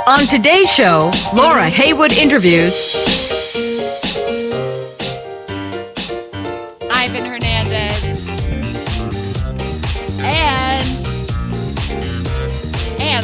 On today's show, Laura Heywood interviews Ivan Hernandez and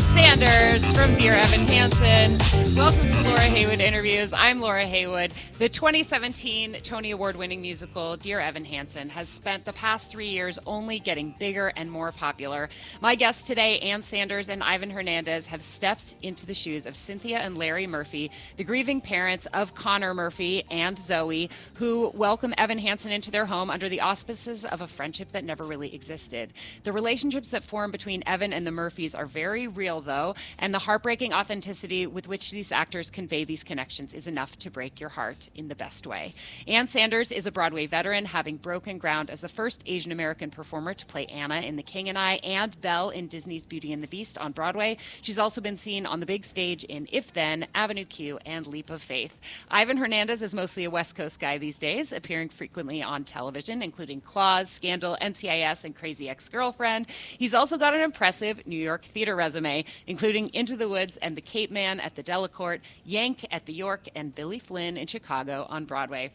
Sanders from Dear Evan Hansen. Welcome to Laura Heywood Interviews. I'm Laura Heywood. The 2017 Tony Award-winning musical Dear Evan Hansen has spent the past 3 years only getting bigger and more popular. My guests today, Ann Sanders and Ivan Hernandez, have stepped into the shoes of Cynthia and Larry Murphy, the grieving parents of Connor Murphy and Zoe, who welcome Evan Hansen into their home under the auspices of a friendship that never really existed. The relationships that form between Evan and the Murphys are very real, though, and the heartbreaking authenticity with which these actors convey these connections is enough to break your heart in the best way. Ann Sanders is a Broadway veteran, having broken ground as the first Asian American performer to play Anna in The King and I and Belle in Disney's Beauty and the Beast on Broadway. She's also been seen on the big stage in If Then, Avenue Q, and Leap of Faith. Ivan Hernandez is mostly a West Coast guy these days, appearing frequently on television, including Claws, Scandal, NCIS, and Crazy Ex-Girlfriend. He's also got an impressive New York theater resume, including Into the Woods and The Capeman at the Delacorte, Yank at the York, and Billy Flynn in Chicago on Broadway.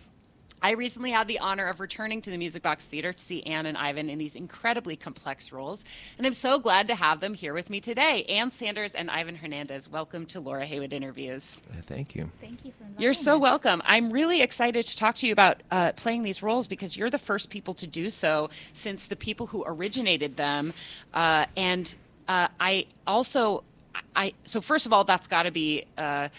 I recently had the honor of returning to the Music Box Theater to see Ann and Ivan in these incredibly complex roles, and I'm so glad to have them here with me today. Ann Sanders and Ivan Hernandez, welcome to Laura Heywood Interviews. Thank you. Thank you for inviting You're so us. welcome. I'm really excited to talk to you about playing these roles because you're the first people to do so since the people who originated them. So first of all, that's got to be a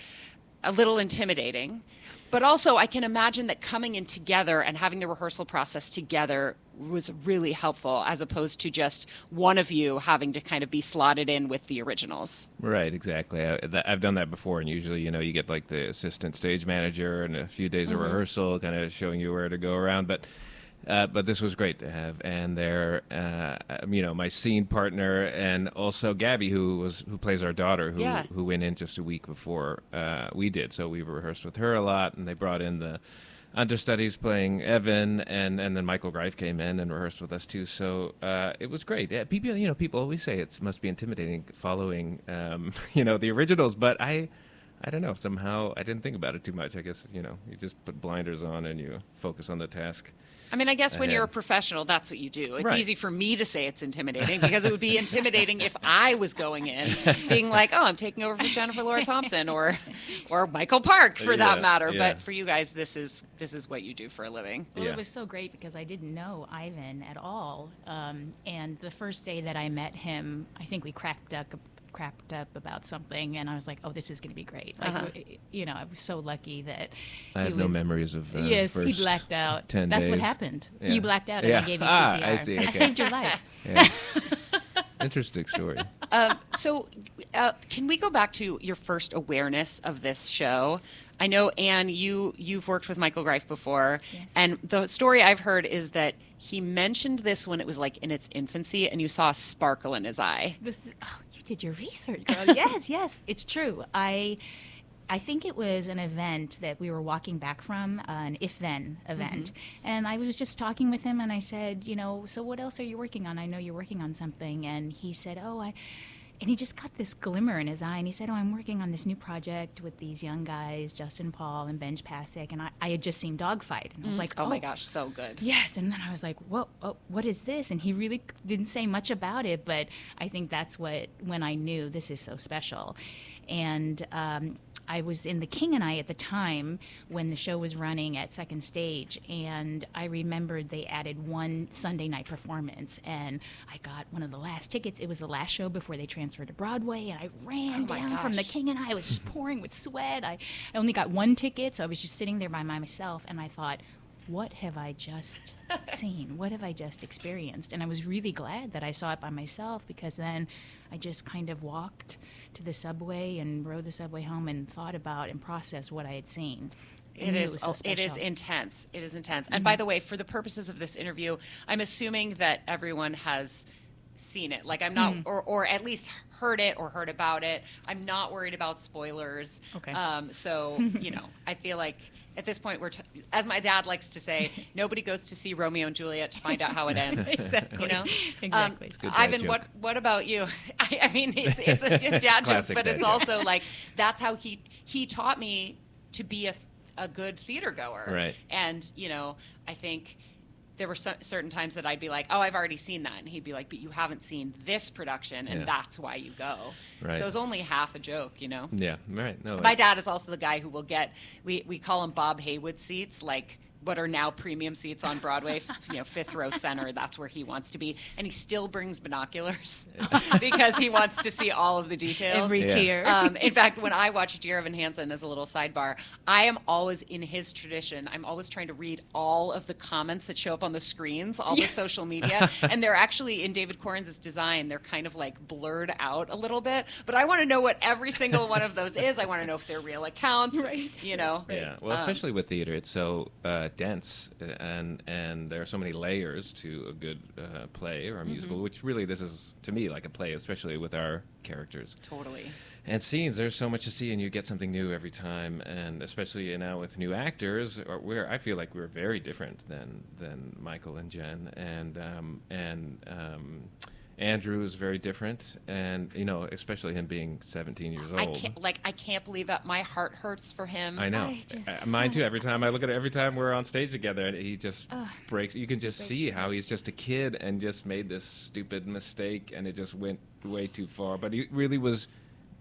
little intimidating. But also, I can imagine that coming in together and having the rehearsal process together was really helpful, as opposed to just one of you having to kind of be slotted in with the originals. Right, exactly. I've done that before, and usually, you get like the assistant stage manager and a few days of rehearsal, kind of showing you where to go around. But this was great to have, and they're, my scene partner, and also Gabby, who plays our daughter, who went in just a week before we did. So we rehearsed with her a lot, and they brought in the understudies playing Evan, and then Michael Greif came in and rehearsed with us too. So it was great. Yeah, people always say it must be intimidating following, the originals, but I don't know. Somehow I didn't think about it too much. I guess, you just put blinders on and you focus on the task. I mean, I guess when you're a professional, that's what you do. It's Right. easy for me to say it's intimidating because it would be intimidating if I was going in being like, oh, I'm taking over for Jennifer Laura Thompson or Michael Park for that matter. Yeah. But for you guys, this is what you do for a living. Well, Yeah. it was so great because I didn't know Ivan at all. And the first day that I met him, I think we cracked up about something, and I was like, oh, this is going to be great. I was so lucky that I have no memories of yes, first he blacked out. 10 That's what days. happened. Yeah. You blacked out, and I gave you CPR. I see. Okay. I saved your life. Yeah. Interesting story. Can we go back to your first awareness of this show? I know, Anne, you've worked with Michael Greif before, Yes. and the story I've heard is that he mentioned this when it was like in its infancy, and you saw a sparkle in his eye. You did your research, girl. Yes, it's true. I think it was an event that we were walking back from, an If Then event. And I was just talking with him, and I said, so what else are you working on? I know you're working on something. And he said, and he just got this glimmer in his eye, and he said, I'm working on this new project with these young guys, Justin Paul and Benj Pasek, and I had just seen Dogfight. And I was like, Oh my gosh, so good. yes. And then I was like, whoa, what is this? And he really didn't say much about it, but I think that's when I knew this is so special. And I was in The King and I at the time when the show was running at Second Stage, and I remembered they added one Sunday night performance, and I got one of the last tickets. It was the last show before they transferred to Broadway, and I ran down from The King and I was just pouring with sweat. I only got one ticket, so I was just sitting there by myself, and I thought, what have I just seen? What have I just experienced? And I was really glad that I saw it by myself, because then I just kind of walked to the subway and rode the subway home and thought about and processed what I had seen. It is intense. It is intense. And by the way, for the purposes of this interview, I'm assuming that everyone has seen it. Like I'm not, or at least heard it or heard about it. I'm not worried about spoilers. Okay. So, I feel like at this point as my dad likes to say, nobody goes to see Romeo and Juliet to find out how it ends. Exactly. Exactly. It's a good dad Ivan, joke. what about you? I mean, it's a good dad joke, Classic but dad it's joke. also like that's how he taught me to be a good theater goer. Right. And I think there were certain times that I'd be like, oh, I've already seen that. And he'd be like, but you haven't seen this production, and Yeah. that's why you go. Right. So it was only half a joke, Yeah, right. No, My dad is also the guy who will get, we call him Bob Heywood seats, like what are now premium seats on Broadway, fifth row center. That's where he wants to be. And he still brings binoculars because he wants to see all of the details. Every tier. In fact, when I watch Dear Evan Hansen, as a little sidebar, I am always in his tradition. I'm always trying to read all of the comments that show up on the screens, all the social media. And they're actually, in David Corns' design, they're kind of like blurred out a little bit. But I want to know what every single one of those is. I want to know if they're real accounts. Right. Yeah, well, especially with theater, it's so dense, and there are so many layers to a good play or a musical, which really this is, to me, like a play, especially with our characters. Totally. And scenes, there's so much to see, and you get something new every time, and especially now with new actors, I feel like we're very different than Michael and Jen, and Andrew is very different, and especially him being 17 years old. I can't believe it. My heart hurts for him. I know. Mine too. Every time I look at it, every time we're on stage together, and he just breaks. You can just see how he's just a kid and just made this stupid mistake, and it just went way too far. But he really was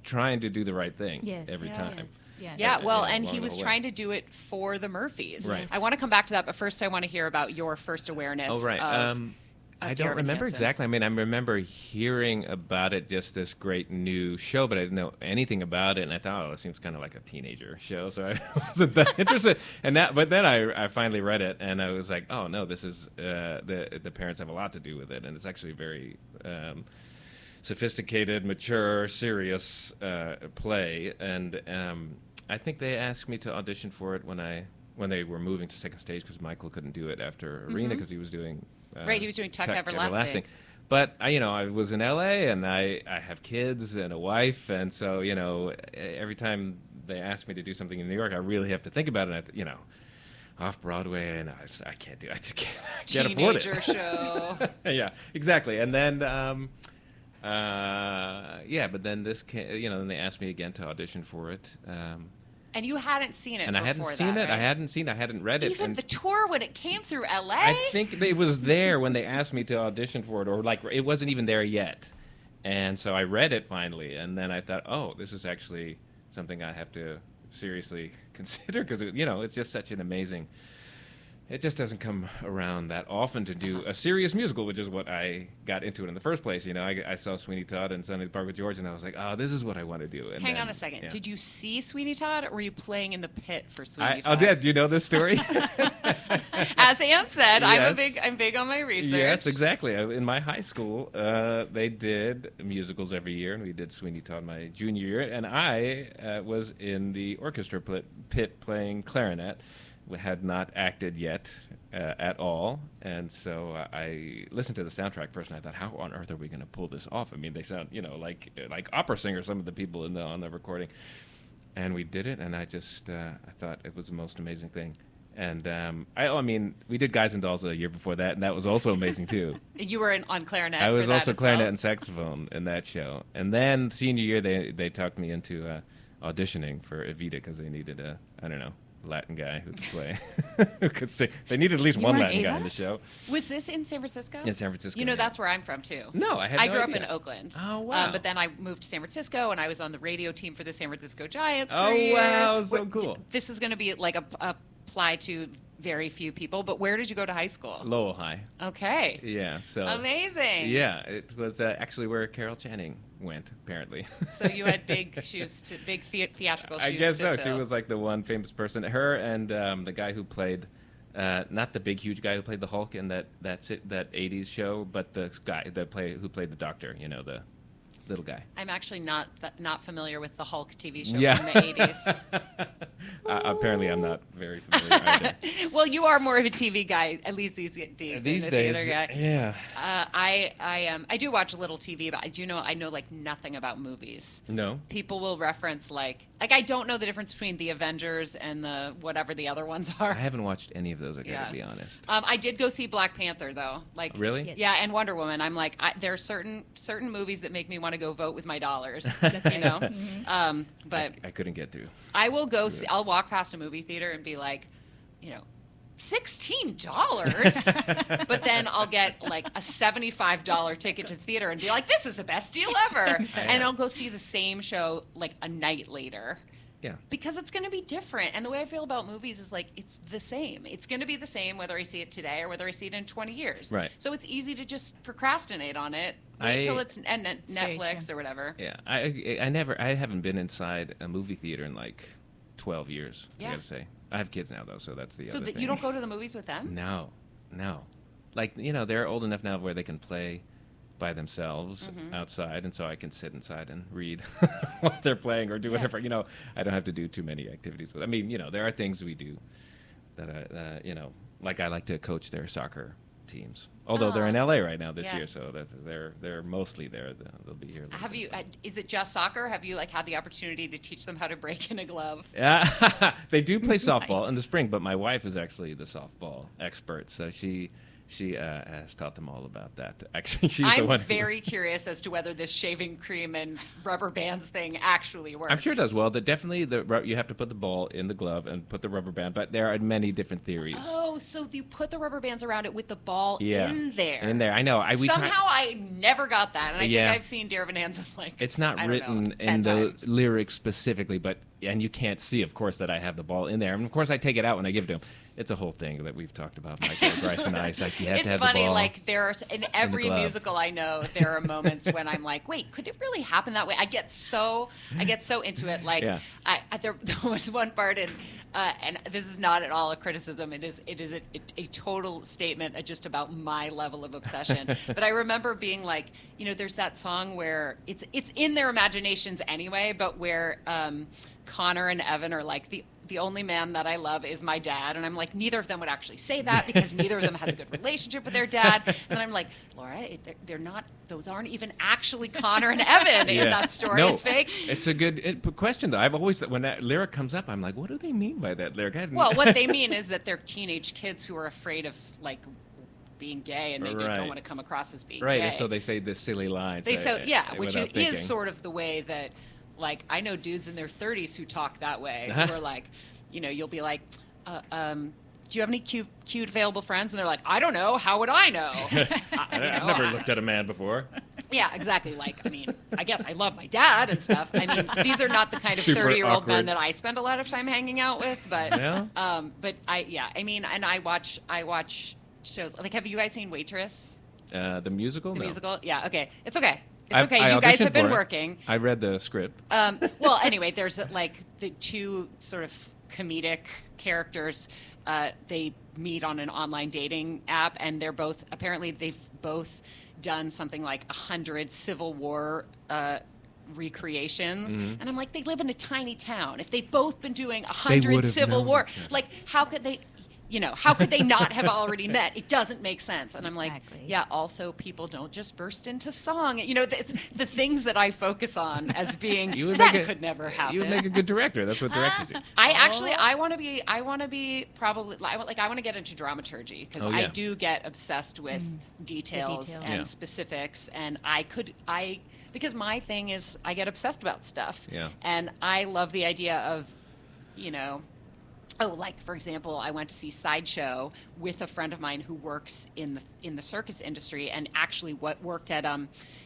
trying to do the right thing every time. Yeah, well, and along he the was way. trying to do it for the Murphys. Right. I want to come back to that, but first I want to hear about your first awareness. Oh, right. Of I Dear don't Evan remember Hansen. exactly. I mean, I remember hearing about it, just this great new show, but I didn't know anything about it. And I thought, it seems kind of like a teenager show, so I wasn't that interested. But then I finally read it, and I was like, oh no, this is the parents have a lot to do with it, and it's actually very sophisticated, mature, serious play. And I think they asked me to audition for it when they were moving to second stage, because Michael couldn't do it after Arena because he was doing. Right, he was doing Tuck Everlasting. But I was in LA, and I have kids and a wife, and so every time they ask me to do something in New York, I really have to think about it. And off Broadway, and I can't do it. I just can't afford it. Teenager show. Yeah, exactly. And then but then this then they asked me again to audition for it. And you hadn't seen it And before I hadn't that, seen it. right? I hadn't read it. Even and the tour when it came through LA? I think it was there when they asked me to audition for it, or it wasn't even there yet. And so I read it finally, and then I thought, oh, this is actually something I have to seriously consider, because it's just such an amazing. It just doesn't come around that often to do a serious musical, which is what I got into it in the first place. I saw Sweeney Todd and Sunday at the Park with George, and I was like, oh, this is what I want to do. And Hang on a second. yeah. Did you see Sweeney Todd, or were you playing in the pit for Sweeney Todd? Yeah, do you know this story? As Ann said, Yes. I'm big on my research. Yes, exactly. In my high school, they did musicals every year, and we did Sweeney Todd my junior year, and I was in the orchestra pit playing clarinet. We had not acted yet at all, and so I listened to the soundtrack first, and I thought, how on earth are we going to pull this off? I mean, they sound, like opera singers, some of the people on the recording, and we did it, and I just I thought it was the most amazing thing. And I mean, we did Guys and Dolls a year before that, and that was also amazing too. You were on clarinet. I was for that also as clarinet well? and saxophone in that show, and then senior year they talked me into auditioning for Evita because they needed a Latin guy who could play, who could sing. They needed at least You one were in Latin guy Ava? in the show. Was this in San Francisco? In San Francisco. You know, yeah. that's where I'm from, too. No, I had I no grew up idea. in Oakland. Oh, wow. But then I moved to San Francisco, and I was on the radio team for the San Francisco Giants for Oh, years. wow, so cool. This is going to be like apply to very few people, but where did you go to high school? Lowell High. Okay. Yeah, so. Amazing. Yeah, it was actually where Carol Channing went, apparently. So you had big theatrical shoes I guess to so. She fill. was like the one famous person. Her and the guy who played, not the big huge guy who played the Hulk in that 80s show, but the guy who played the Doctor. little guy. I'm actually not familiar with the Hulk TV show Yeah. from the 80s. Apparently, I'm not very familiar either. Well, you are more of a TV guy, at least these days. These than a days, theater guy. yeah. I do watch a little TV, but I know like nothing about movies. No. People will reference like I don't know the difference between the Avengers and the whatever the other ones are. I haven't watched any of those, I Yeah. gotta be honest. I did go see Black Panther though. Like Really? Yes. Yeah, and Wonder Woman. I'm like, there are certain movies that make me want to go vote with my dollars. That's you right. know. Mm-hmm. But I couldn't get through. I will go see. I'll walk past a movie theater and be like, $16, but then I'll get like a $75 ticket to the theater and be like, this is the best deal ever. And I'll go see the same show like a night later. Yeah. Because it's going to be different. And the way I feel about movies is like, it's the same. It's going to be the same whether I see it today or whether I see it in 20 years. Right. So it's easy to just procrastinate on it I- until it's and very Netflix true. or whatever. Yeah. I haven't been inside a movie theater in like 12 years, Yeah. I gotta say. I have kids now, though, so that's the So other that thing. you don't go to the movies with them? No. Like, they're old enough now where they can play by themselves Mm-hmm. outside, and so I can sit inside and read while they're playing or do whatever. I don't have to do too many activities with. I mean, there are things we do that like I like to coach their soccer teams. Although they're in LA right now this Yeah. year, so they're mostly there. They'll be here. Have you? Is it just soccer? Have you like had the opportunity to teach them how to break in a glove? Yeah, they do play softball Nice. in the spring, but my wife is actually the softball expert, so she has taught them all about that. Actually, she's the I'm one. very curious as to whether this shaving cream and rubber bands thing actually works. I'm sure it does. Well, definitely you have to put the ball in the glove and put the rubber band, but there are many different theories. Oh, so you put the rubber bands around it with the ball Yeah, in there. In there, I know. Somehow I never got that, and I Yeah. think I've seen Dear Evan Hansen like It's not I don't know, written 10 in the times. lyrics specifically, and you can't see, of course, that I have the ball in there. And of course, I take it out when I give it to him. It's a whole thing that we've talked about, Michael Grife and I. It's like you have to It's have funny, the ball. like there are in every glove. musical I know, there are moments when I'm like, wait, could it really happen that way? I get so into it. Like Yeah. there was one part and this is not at all a criticism. It is a total statement just about my level of obsession. But I remember being like, there's that song where it's in their imaginations anyway, but where Connor and Evan are like the only man that I love is my dad. And I'm like, neither of them would actually say that because neither of them has a good relationship with their dad. And I'm like, Laura, they're not, those aren't even actually Connor and Evan in that story. No, It's fake. It's a good question, though. I've always, when that lyric comes up, I'm like, what do they mean by that lyric? Well, what they mean is that they're teenage kids who are afraid of like being gay and they Right. don't want to come across as being Right, gay. and so they say this silly line. Which without thinking. is sort of the way that, like, I know dudes in their 30s who talk that way, Uh-huh. who are like, you'll be like, do you have any cute available friends? And they're like, I don't know. How would I know? I've never looked at a man before. Yeah, exactly. Like, I mean, I guess I love my dad and stuff. I mean, these are not the kind of Super 30-year-old men awkward. that I spend a lot of time hanging out with. But, Yeah? I mean, and I watch shows. Like, have you guys seen Waitress? The musical? The No. musical? Yeah, okay. It's okay. It's I okay. You guys auditioned have been for it. working. I read the script. Well, anyway, there's like the two sort of comedic characters. They meet on an online dating app, and they've both done something like 100 Civil War recreations. Mm-hmm. And I'm like, they live in a tiny town. If they've both been doing They 100 would've Civil known War, each other. like how could they? How could they not have already met? It doesn't make sense. And I'm like, Exactly. yeah, also people don't just burst into song. It's the things that I focus on as being, that could never happen. You would make a good director. That's what directors do. I want to be probably, I want to get into dramaturgy because Oh, I yeah. do get obsessed with details details. and Yeah. specifics. And because my thing is I get obsessed about stuff. Yeah. And I love the idea of, like, for example, I went to see Sideshow with a friend of mine who works in the circus industry and actually worked at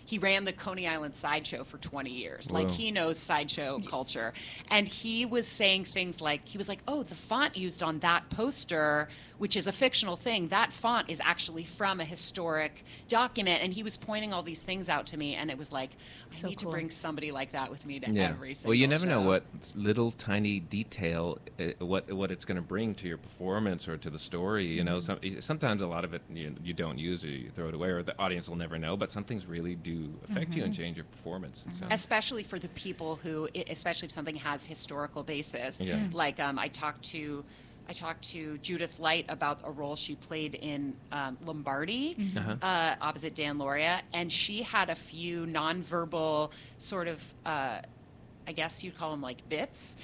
he ran the Coney Island Sideshow for 20 years. Like, Whoa. he knows sideshow culture. And he was saying things like, oh, the font used on that poster, which is a fictional thing, that font is actually from a historic document. And he was pointing all these things out to me, and it was like, I So need to cool. bring somebody like that with me to Yeah. every single Well, you never know show. what little tiny detail, what what it's going to bring to your performance or to the story. You know, sometimes a lot of it you don't use, or you throw it away, or the audience will never know. But some things really do affect you and change your performance. And so. Especially for the people who, especially if something has historical basis. Yeah. Like I talked to Judith Light about a role she played in Lombardi, opposite Dan Lauria, and she had a few nonverbal sort of, I guess you'd call them like bits,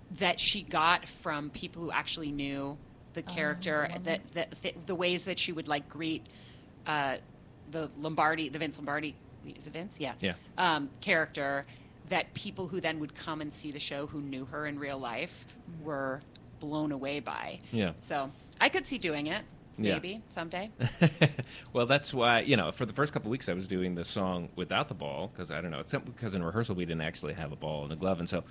that she got from people who actually knew the character, the ways that she would like greet the Vince Lombardi, is it Vince? Yeah. Character, that people who then would come and see the show who knew her in real life were blown away by. Yeah. So I could see doing it, maybe someday. Well, that's why, for the first couple of weeks I was doing the song without the ball, because I don't know, because in rehearsal we didn't actually have a ball and a glove, and so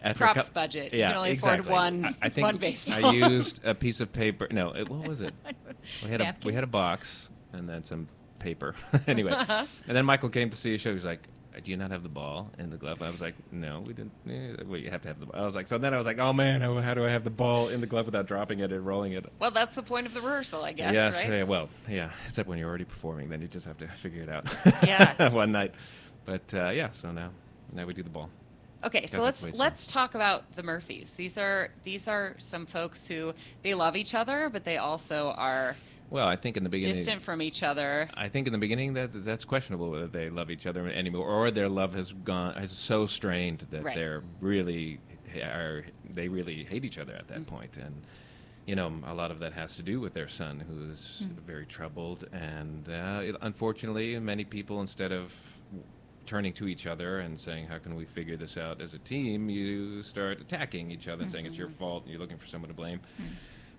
after props budget. Yeah, you can only exactly. afford I think one baseball. I used a piece of paper. No, what was it? We had a box and then some paper. Anyway, and then Michael came to see a show. He was like, "Do you not have the ball in the glove?" I was like, "No, we didn't." Well, you have to have the ball. I was like, "Oh man, how do I have the ball in the glove without dropping it and rolling it?" Well, that's the point of the rehearsal, I guess, yes, right? Yeah. Except when you're already performing, then you just have to figure it out. Yeah. One night, but so now we do the ball. Okay, so let's talk about the Murphys. These are some folks who they love each other, but they also are. Well, I think in the beginning, distant from each other. I think in the beginning that's questionable whether they love each other anymore, or their love has so strained that they really hate each other at that point. And a lot of that has to do with their son, who's very troubled, and unfortunately, many people, instead of turning to each other and saying, how can we figure this out as a team, you start attacking each other and saying it's your fault and you're looking for someone to blame.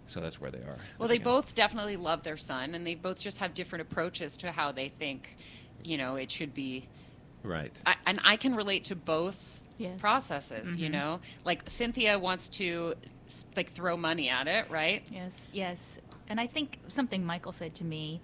So that's where they are. Well, they both definitely love their son, and they both just have different approaches to how they think, it should be. Right. And I can relate to both processes, Like Cynthia wants to throw money at it, right? Yes. And I think something Michael said to me,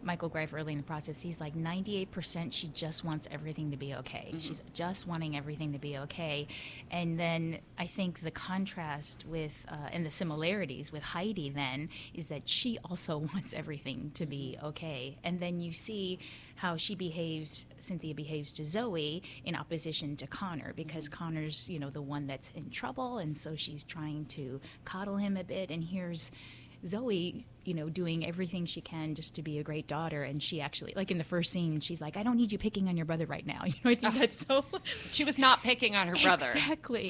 Michael Greif, early in the process, he's like 98% she just wants everything to be okay. She's just wanting everything to be okay. And then I think the contrast with, and the similarities with Heidi then, is that she also wants everything to be okay. And then you see how Cynthia behaves to Zoe in opposition to Connor, because Connor's, the one that's in trouble, and so she's trying to coddle him a bit, and here's Zoe, doing everything she can just to be a great daughter, and she actually, like in the first scene, she's like, "I don't need you picking on your brother right now." I think that's so. She was not picking on her brother.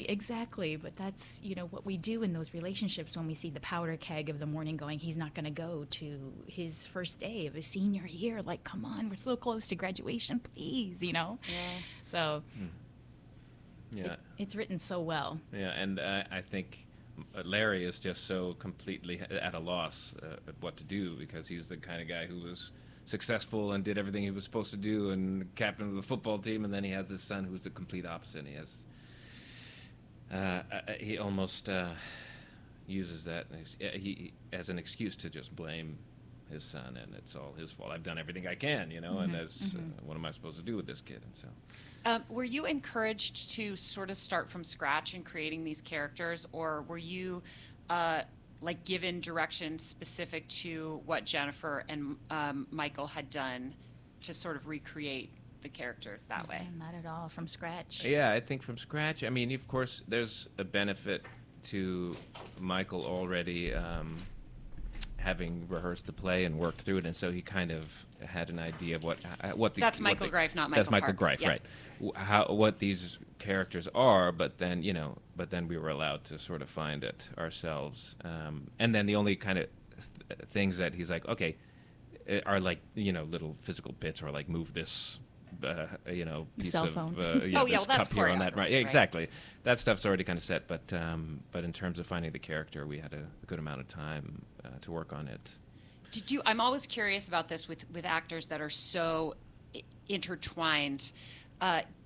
Exactly. But that's what we do in those relationships when we see the powder keg of the morning going. He's not going to go to his first day of his senior year. Like, come on, we're so close to graduation, please. Yeah. So. Yeah. It's written so well. Yeah, and I think Larry is just so completely at a loss at what to do, because he's the kind of guy who was successful and did everything he was supposed to do and captain of the football team, and then he has this son who's the complete opposite. He almost uses that as an excuse to just blame his son, and it's all his fault. I've done everything I can, and that's what am I supposed to do with this kid? And so. Were you encouraged to sort of start from scratch in creating these characters, or were you given direction specific to what Jennifer and Michael had done to sort of recreate the characters that way? Not at all, from scratch. Yeah, I think from scratch. I mean, of course, there's a benefit to Michael already having rehearsed the play and worked through it, and so he kind of had an idea of what the. That's Michael Greif, not Michael. That's Michael Park. Greif, right? What these characters are, but then we were allowed to sort of find it ourselves, and then the only kind of things that he's like, okay, are like little physical bits, or like move this. Piece cell of phone. This that's cup here on that, right? Yeah, right. Exactly. That stuff's already kind of set, but in terms of finding the character, we had a good amount of time to work on it. I'm always curious about this with actors that are so intertwined.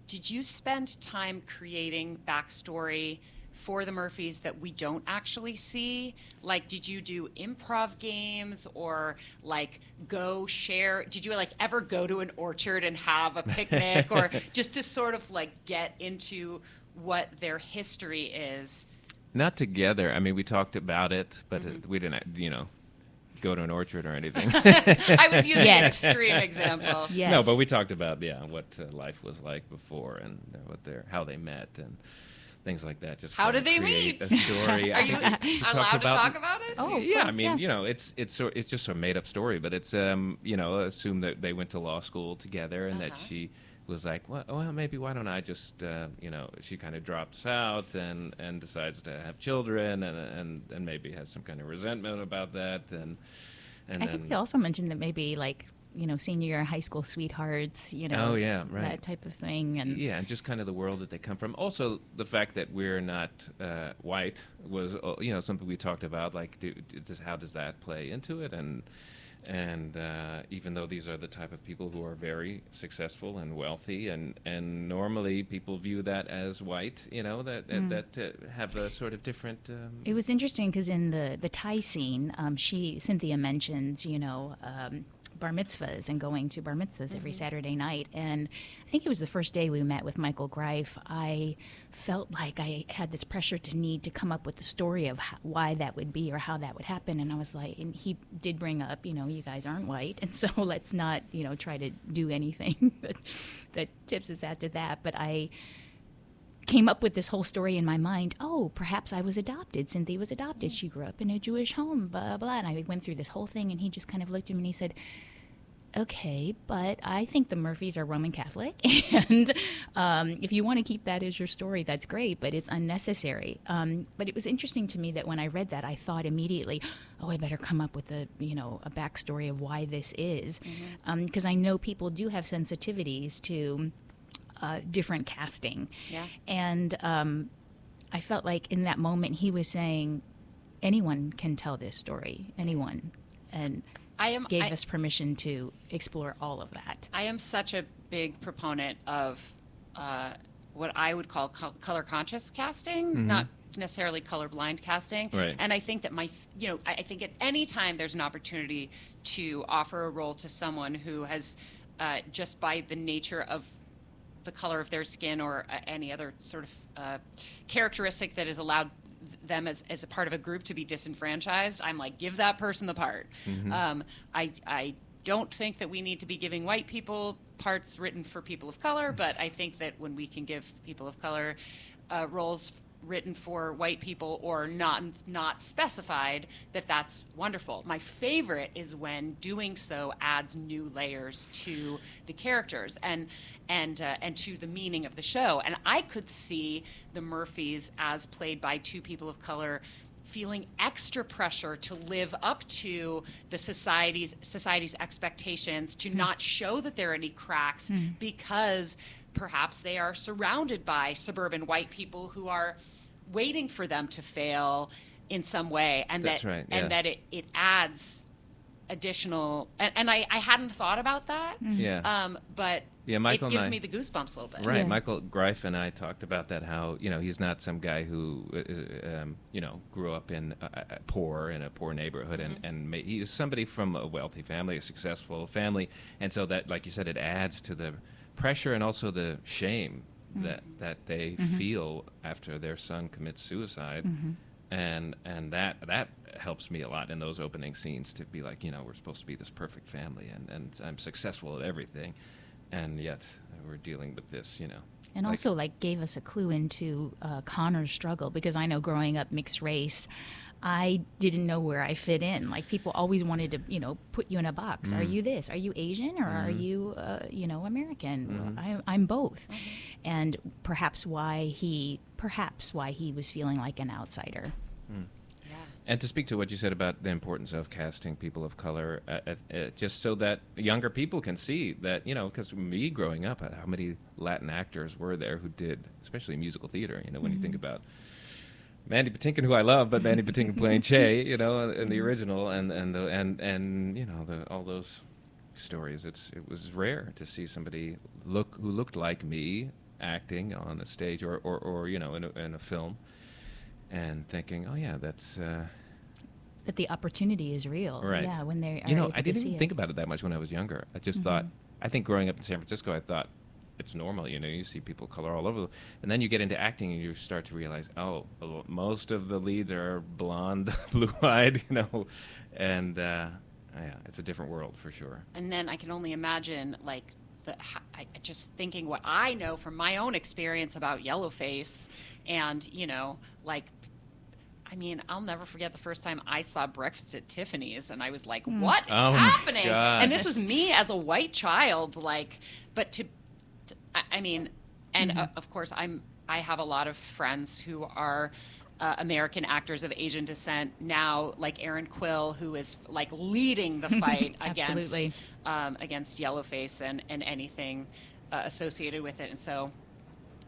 Did you spend time creating backstory for the Murphys that we don't actually see? Like, did you do improv games, or did you ever go to an orchard and have a picnic, or just to sort of get into what their history is Not together. I mean, we talked about it, but we didn't, go to an orchard or anything. I was using an extreme example. Yes. No, but we talked about what life was like before and how they met and things like that. Just How trying did to they create meet? a story. Are you allowed to talk about it? Oh, of Yeah, I course, mean, yeah. it's just a made up story, but it's assume that they went to law school together and that she was like, well, maybe why don't I just, she kind of drops out and decides to have children and maybe has some kind of resentment about that and I think we also mentioned that maybe like, senior year high school sweethearts, Oh, yeah, right. that type of thing. And yeah, and just kind of the world that they come from. Also, the fact that we're not white was, something we talked about. Like, how does that play into it? And even though these are the type of people who are very successful and wealthy, and normally people view that as white, that have a sort of different. it was interesting because in the Thai scene, Cynthia mentions, bar mitzvahs and going to bar mitzvahs every Saturday night. And I think it was the first day we met with Michael Greif. I felt like I had this pressure to need to come up with the story of why that would be or how that would happen. And I was like, and he did bring up, you guys aren't white. And so let's not, try to do anything that tips us out to that. But I came up with this whole story in my mind. Oh, perhaps I was adopted. Cynthia was adopted. She grew up in a Jewish home, blah, blah. And I went through this whole thing, and he just kind of looked at me and he said, okay, but I think the Murphys are Roman Catholic, and if you want to keep that as your story, that's great, but it's unnecessary. But it was interesting to me that when I read that, I thought immediately, oh, I better come up with a backstory of why this is, because I know people do have sensitivities to different casting. Yeah. And I felt like in that moment he was saying, anyone can tell this story, anyone, and gave us permission to explore all of that. I am such a big proponent of what I would call color conscious casting, not necessarily colorblind casting. Right. And I think that I think at any time there's an opportunity to offer a role to someone who has just by the nature of the color of their skin or any other sort of characteristic that has allowed them as a part of a group to be disenfranchised, I'm like, give that person the part. I don't think that we need to be giving white people parts written for people of color, but I think that when we can give people of color roles written for white people or not specified, that's wonderful. My favorite is when doing so adds new layers to the characters and to the meaning of the show. And I could see the Murphys, as played by two people of color, feeling extra pressure to live up to the society's expectations, to not show that there are any cracks because perhaps they are surrounded by suburban white people who are waiting for them to fail in some way, and That's right, yeah. and that it adds additional. And I hadn't thought about that. Yeah. But Yeah, Michael it gives and I- me the goosebumps a little bit. Right, Yeah. Michael Greif and I talked about that. How he's not some guy who grew up in a poor neighborhood, and he's somebody from a wealthy family, a successful family, and so that, like you said, it adds to the pressure and also the shame that they feel after their son commits suicide, and that helps me a lot in those opening scenes to be like, we're supposed to be this perfect family, and I'm successful at everything. And yet we're dealing with this, And also, gave us a clue into Connor's struggle, because I know growing up mixed race, I didn't know where I fit in. Like, people always wanted to, put you in a box. Are you this? Are you Asian, or are you, American? Well, I'm both. And perhaps why he was feeling like an outsider. And to speak to what you said about the importance of casting people of color, just so that younger people can see that, because me growing up, how many Latin actors were there who did, especially musical theater, when you think about Mandy Patinkin, who I love, but Mandy Patinkin playing Che, in the original, and all those stories. It was rare to see somebody who looked like me acting on the stage or in a film, and thinking, oh yeah, that's. That the opportunity is real. Right. Yeah, when they are able I to didn't see even think about it that much when I was younger. I just thought, I think growing up in San Francisco, I thought it's normal. You see people color all over, and then you get into acting and you start to realize, most of the leads are blonde, blue-eyed, and it's a different world for sure. And then I can only imagine, like, just thinking what I know from my own experience about Yellowface, and I'll never forget the first time I saw Breakfast at Tiffany's, and I was like, what is happening? And this was me as a white child, of course, I have a lot of friends who are American actors of Asian descent now, like Aaron Quill, who is like leading the fight against Yellowface and anything associated with it. And so,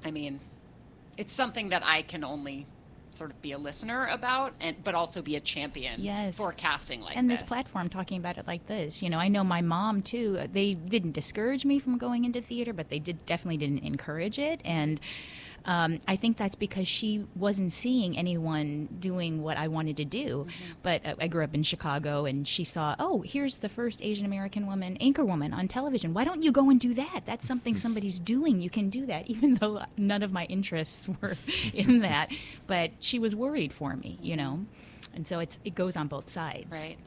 it's something that I can only sort of be a listener about, but also be a champion for casting like this. And this platform talking about it like this. I know my mom too, they didn't discourage me from going into theater, but they definitely didn't encourage it. And I think that's because she wasn't seeing anyone doing what I wanted to do. Mm-hmm. But I grew up in Chicago, and she saw, here's the first Asian American woman, anchor woman on television. Why don't you go and do that? That's something somebody's doing. You can do that, even though none of my interests were in that. But she was worried for me, And so it goes on both sides. Right.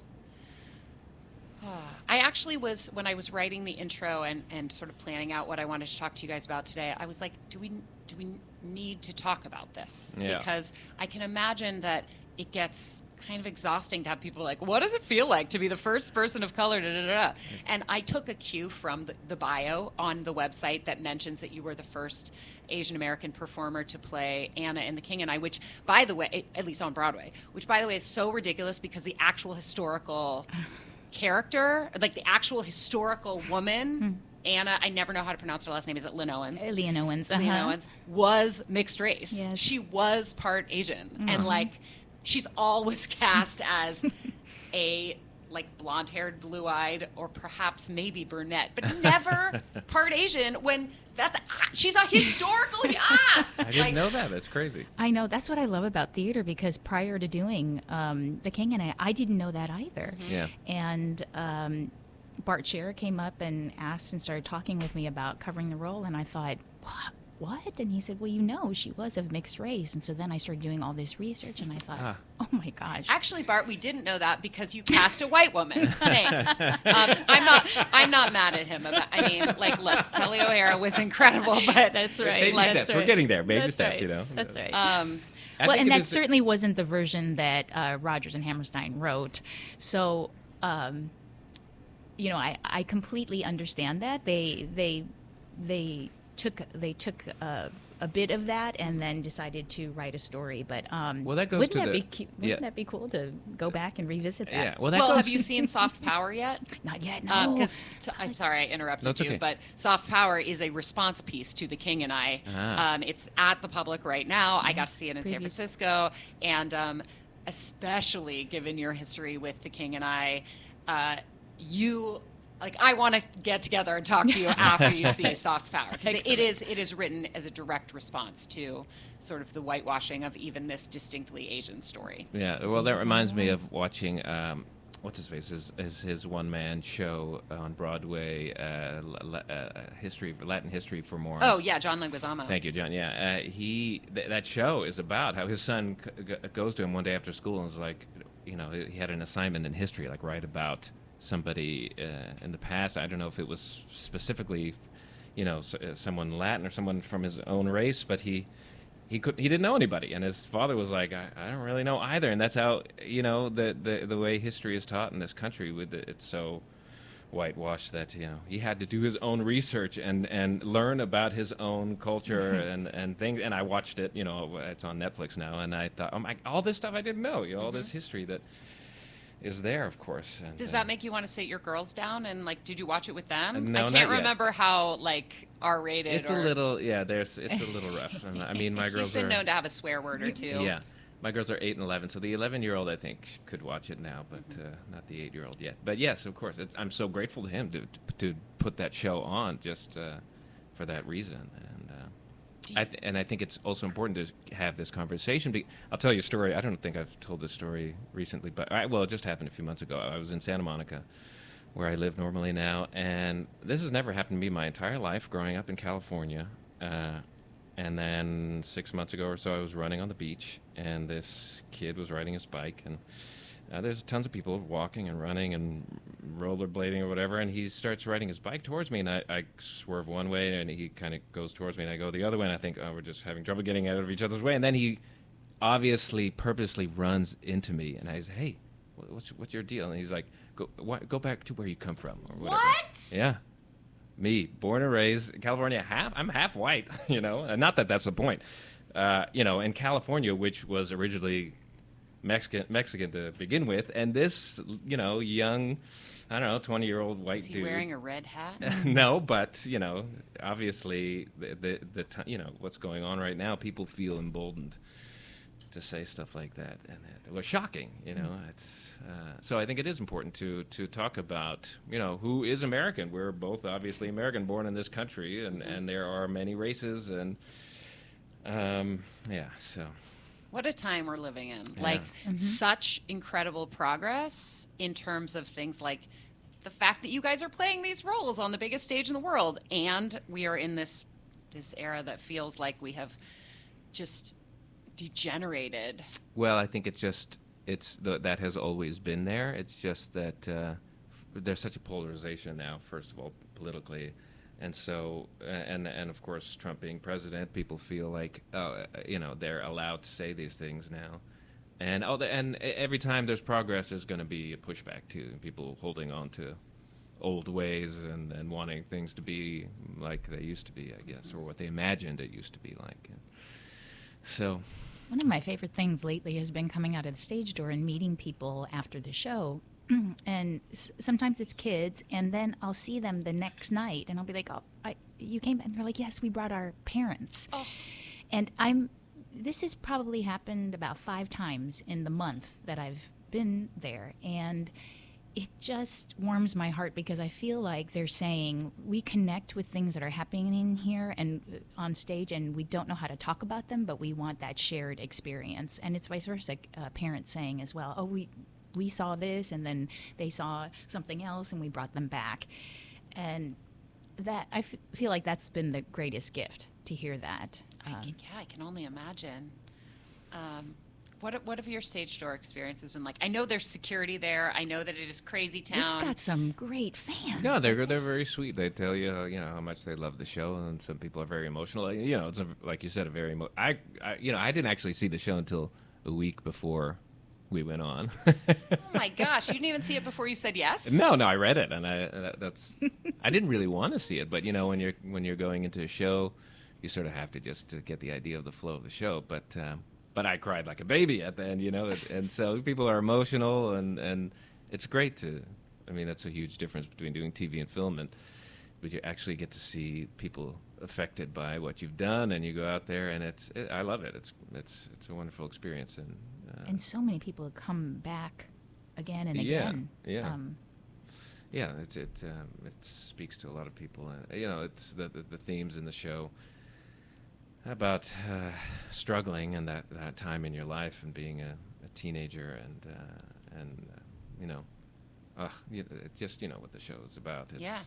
I actually was, when I was writing the intro and sort of planning out what I wanted to talk to you guys about today, I was like, do we need to talk about this? Yeah. Because I can imagine that it gets kind of exhausting to have people like, what does it feel like to be the first person of color? Da, da, da, da. And I took a cue from the bio on the website that mentions that you were the first Asian American performer to play Anna in The King and I, which, by the way, at least on Broadway, which, by the way, is so ridiculous because the actual historical character, like the actual historical woman, Anna, I never know how to pronounce her last name. Is it Lynn Owens? Lynn Owens. Lynn Owens was mixed race. Yes. She was part Asian. And she's always cast as a blonde-haired, blue-eyed, or perhaps maybe brunette, but never part Asian when she's a historical. I didn't know that. That's crazy. I know. That's what I love about theater, because prior to doing The King and I didn't know that either. Mm-hmm. Yeah. And Bart Scherer came up and asked and started talking with me about covering the role, and I thought, what? And he said, well, she was of mixed race. And so then I started doing all this research, and I thought, oh my gosh. Actually, Bart, we didn't know that because you cast a white woman. Thanks. I'm not mad at him. Look, Kelly O'Hara was incredible, but that's right. Baby steps. That's right. We're getting there. Baby That's steps. Right. That's right. And that certainly wasn't the version that Rodgers and Hammerstein wrote. So, I completely understand that they took a bit of that and then decided to write a story. But that goes wouldn't that be cool to go back and revisit that? Yeah. Well, have you seen Soft Power yet? Not yet. No. Because I'm sorry I interrupted you, okay. but Soft Power is a response piece to The King and I. It's at the public right now. I got to see it in San Francisco, and especially given your history with The King and I, I want to get together and talk to you after you see Soft Power, because it is written as a direct response to sort of the whitewashing of even this distinctly Asian story. Yeah, well, that reminds me of watching what's his face is his one-man show on Broadway, Latin history for morons. Oh yeah, John Leguizamo. Thank you, John. Yeah, that show is about how his son goes to him one day after school and is like, he had an assignment in history, like write about somebody in the past. I don't know if it was specifically, someone Latin or someone from his own race, but he didn't know anybody, and his father was like, I don't really know either. And that's how the way history is taught in this country, it's so whitewashed that he had to do his own research and learn about his own culture and things. And I watched it, it's on Netflix now, and I thought, all this stuff I didn't know, all this history that is there, of course. And, does that make you want to sit your girls down and did you watch it with them? No, I can't remember how R-rated. It's a little, it's a little rough. My girls He's been known to have a swear word or two. Yeah, my girls are 8 and 11, so the 11-year-old I think could watch it now, but not the 8-year-old yet. But yes, of course, I'm so grateful to him to put that show on just for that reason. And I think it's also important to have this conversation. I'll tell you a story. I don't think I've told this story recently, but it just happened a few months ago. I was in Santa Monica where I live normally now. And this has never happened to me my entire life growing up in California. And then 6 months ago or so, I was running on the beach, and this kid was riding his bike, and there's tons of people walking and running and rollerblading or whatever, and he starts riding his bike towards me, and I swerve one way, and he kind of goes towards me, and I go the other way, and I think, oh, we're just having trouble getting out of each other's way, and then he obviously purposely runs into me, and I say, hey, what's your deal? And he's like, go back to where you come from, or whatever. What? Yeah. Me, born and raised in California, I'm half white, and not that that's the point. In California, which was originally Mexican to begin with, and this, young, I don't know, 20-year-old white Is he dude. wearing a red hat? No, but, obviously, what's going on right now, people feel emboldened to say stuff like that, and it was shocking. It's so I think it is important to talk about who is American. We're both obviously American, born in this country, and there are many races, and so. What a time we're living in. Yeah. Like, such incredible progress in terms of things like the fact that you guys are playing these roles on the biggest stage in the world, and we are in this era that feels like we have just degenerated. Well, I think that has always been there. It's just that there's such a polarization now, first of all, politically. And so, and of course, Trump being president, people feel like, they're allowed to say these things now. And every time there's progress, there's going to be a pushback, too. People holding on to old ways and wanting things to be like they used to be, I guess, or what they imagined it used to be like. So... One of my favorite things lately has been coming out of the stage door and meeting people after the show. And sometimes it's kids, and then I'll see them the next night, and I'll be like, "Oh, you came?" And they're like, "Yes, we brought our parents." Oh. And this has probably happened about 5 times in the month that I've been there, and it just warms my heart because I feel like they're saying we connect with things that are happening here and on stage, and we don't know how to talk about them, but we want that shared experience. And it's vice versa, parents saying as well, oh, we saw this, and then they saw something else, and we brought them back. And that I feel like that's been the greatest gift to hear that. I can only imagine. What have your stage door experiences been like? I know there's security there. I know that it is crazy town. We've got some great fans. No, they're very sweet. They tell you, how much they love the show, and some people are very emotional. It's like you said, a very I didn't actually see the show until a week before we went on. Oh my gosh, you didn't even see it before you said yes? No, I read it, and I didn't really want to see it, but when you're going into a show, you sort of have to just to get the idea of the flow of the show, but I cried like a baby at the end, and so people are emotional, and it's great that's a huge difference between doing TV and film, but you actually get to see people affected by what you've done, and you go out there, and I love it. It's a wonderful experience, and so many people come back again and again. Yeah, it speaks to a lot of people. It's the themes in the show about struggling and that time in your life and being a teenager and just what the show is about. Yeah.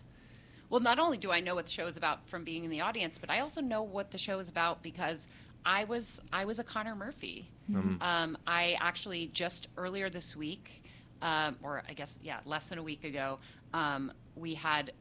Well, not only do I know what the show is about from being in the audience, but I also know what the show is about because I was a Connor Murphy. Mm-hmm. I actually just earlier this week, or I guess less than a week ago, we had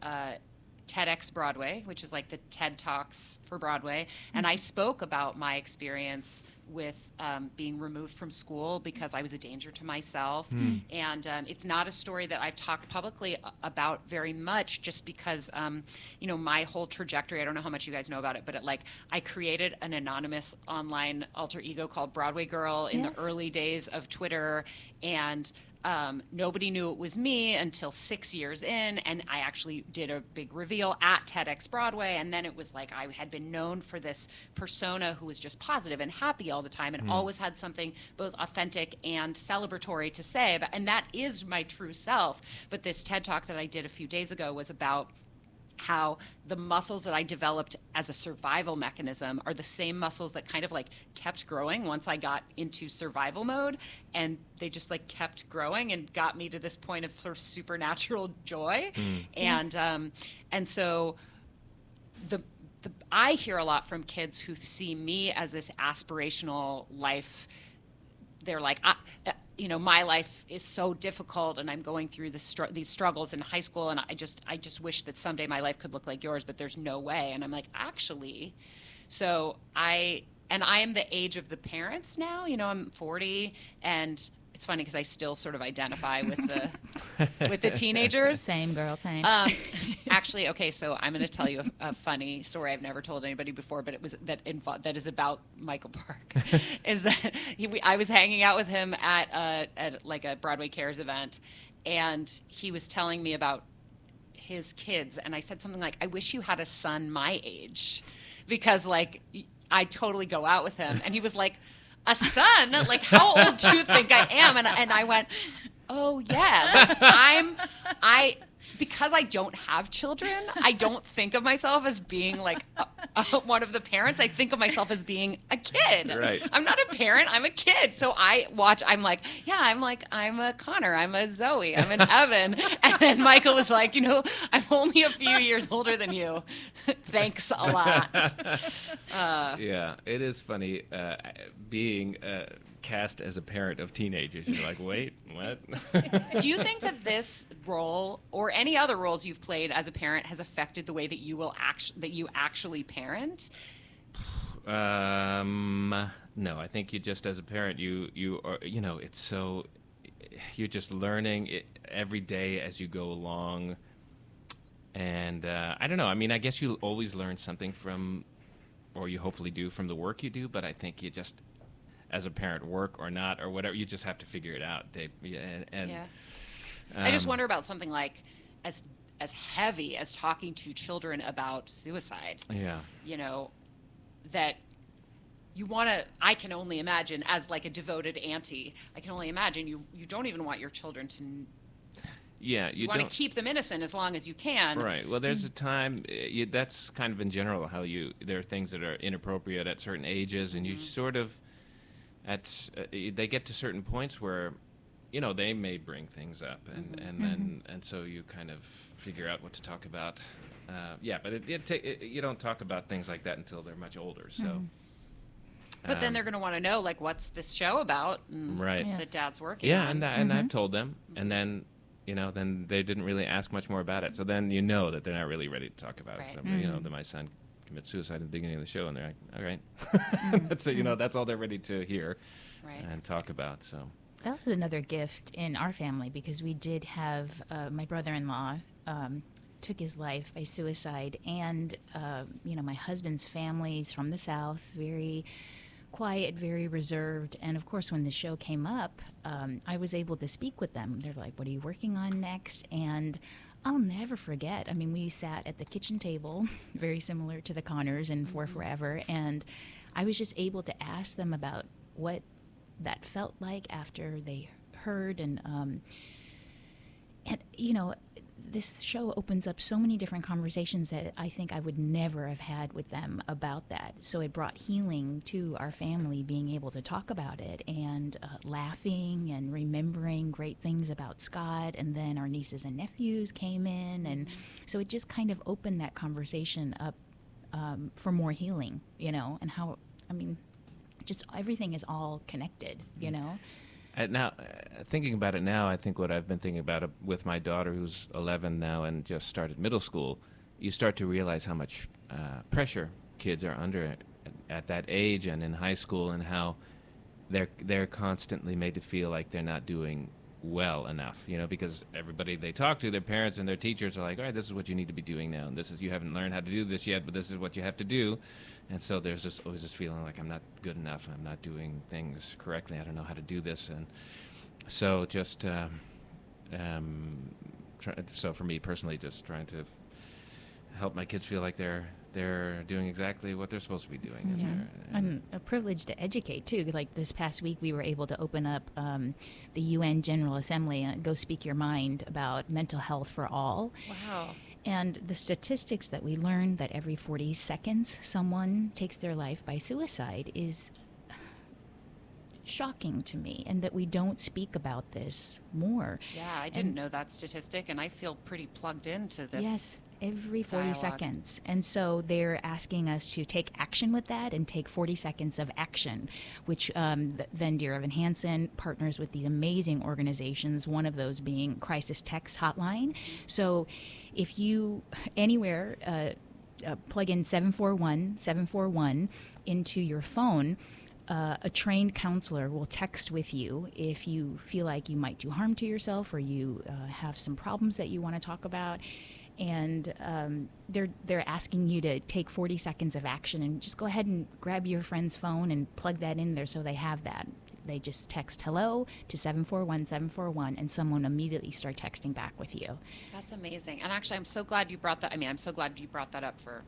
TEDx Broadway, which is like the TED Talks for Broadway, and I spoke about my experience with being removed from school because I was a danger to myself. And it's not a story that I've talked publicly about very much just because, my whole trajectory, I don't know how much you guys know about it, but I created an anonymous online alter ego called Broadway Girl in the early days of Twitter, and nobody knew it was me until 6 years in, and I actually did a big reveal at TEDx Broadway, and then it was like I had been known for this persona who was just positive and happy all the time and always had something both authentic and celebratory to say, and that is my true self. But this TED Talk that I did a few days ago was about how the muscles that I developed as a survival mechanism are the same muscles that kind of like kept growing once I got into survival mode, and they just like kept growing and got me to this point of sort of supernatural joy. And so I hear a lot from kids who see me as this aspirational life. They're like, my life is so difficult, and I'm going through these struggles in high school, and I just wish that someday my life could look like yours, but there's no way. And I'm like, actually, so I am the age of the parents now. I'm 40, and it's funny because I still sort of identify with the teenagers. Same girl, same. Actually, okay, so I'm going to tell you a funny story I've never told anybody before, but it was that is about Michael Park. Is that I was hanging out with him at like a Broadway Cares event, and he was telling me about his kids, and I said something like, "I wish you had a son my age," because like I totally go out with him, and he was like, "A son? Like, how old do you think I am?" And I went, "Oh yeah, like because I don't have children, I don't think of myself as being like one of the parents. I think of myself as being a kid. Right. I'm not a parent. I'm a kid. So I'm like, I'm a Connor. I'm a Zoe. I'm an Evan." And then Michael was like, "I'm only a few years older than you. Thanks a lot." Yeah, it is funny being cast as a parent of teenagers. You're like, wait, what? Do you think that this role or any other roles you've played as a parent has affected the way that you actually parent? No, I think you just as a parent, you are, it's so, you're just learning it every day as you go along. And I don't know. I mean, I guess you always learn something from, or you hopefully do, from the work you do. But I think you just, as a parent, work or not or whatever, you just have to figure it out. I just wonder about something like as heavy as talking to children about suicide. Yeah. That you want to. I can only imagine, as like a devoted auntie, I can only imagine you don't even want your children to. Yeah, you want to keep them innocent as long as you can. Right. Well, there's a time. That's kind of in general how there are things that are inappropriate at certain ages, and you sort of they get to certain points where, they may bring things up, and so you kind of figure out what to talk about. But you don't talk about things like that until they're much older. So. But then they're going to want to know, like, what's this show about? And right. that Dad's working on. Yeah, and I've told them, and then. Then they didn't really ask much more about it. So then that they're not really ready to talk about it. So, that my son commits suicide at the beginning of the show, and they're like, all right. That's that's all they're ready to hear and talk about. So that was another gift in our family because we did have my brother-in-law took his life by suicide, and my husband's family's from the South, very quiet, very reserved, and of course when the show came up, I was able to speak with them. They're like, "What are you working on next?" And I'll never forget. I mean, we sat at the kitchen table, very similar to the Connors and For Forever, and I was just able to ask them about what that felt like after they heard, and this show opens up so many different conversations that I think I would never have had with them about that. So it brought healing to our family, being able to talk about it and laughing and remembering great things about Scott. And then our nieces and nephews came in. And so it just kind of opened that conversation up for more healing, and how, just everything is all connected, Now, thinking about it now, I think what I've been thinking about with my daughter, who's 11 now and just started middle school, you start to realize how much pressure kids are under at that age and in high school, and how they're constantly made to feel like they're not doing well enough, because everybody they talk to, their parents and their teachers, are like, all right, this is what you need to be doing now, and you haven't learned how to do this yet, but this is what you have to do. And so there's just always this feeling like I'm not good enough, I'm not doing things correctly, I don't know how to do this. And so just so for me personally, just trying to help my kids feel like they're doing exactly what they're supposed to be doing. I'm a privilege to educate too. Like this past week, we were able to open up the UN General Assembly and Go Speak Your Mind about mental health for all. Wow. And the statistics that we learn that every 40 seconds someone takes their life by suicide is shocking to me, and that we don't speak about this more. Yeah, I didn't know that statistic, and I feel pretty plugged into this. Yes, every 40 dialogue. seconds. And so they're asking us to take action with that and take 40 seconds of action, which then Dear Evan Hansen partners with these amazing organizations, one of those being Crisis Text Hotline. So if you anywhere plug in 741 into your phone, a trained counselor will text with you if you feel like you might do harm to yourself or you have some problems that you want to talk about. And they're asking you to take 40 seconds of action, and just go ahead and grab your friend's phone and plug that in there so they have that. They just text hello to 741 and someone immediately start texting back with you. That's amazing. And actually, I'm so glad you brought that. I mean, I'm so glad you brought that up for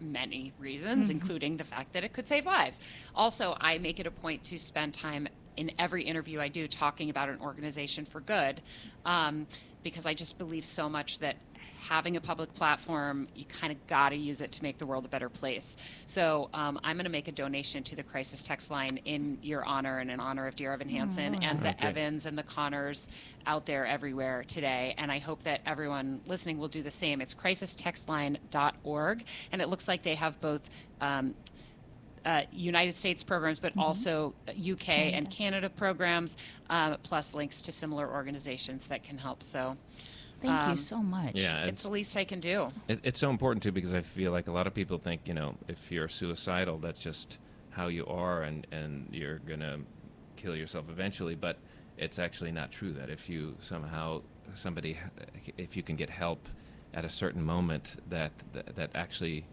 many reasons, including the fact that it could save lives. Also, I make it a point to spend time in every interview I do talking about an organization for good, because I just believe so much that having a public platform, you kind of got to use it to make the world a better place. So I'm going to make a donation to the Crisis Text Line in your honor and in honor of Dear Evan Hansen and the Evans and the Connors out there everywhere today. And I hope that everyone listening will do the same. It's crisistextline.org, and it looks like they have both United States programs, but also UK and Canada programs, plus links to similar organizations that can help. So Thank you so much. Yeah, it's the least I can do. It's so important, too, because I feel like a lot of people think, if you're suicidal, that's just how you are and you're going to kill yourself eventually. But it's actually not true that if you if you can get help at a certain moment that actually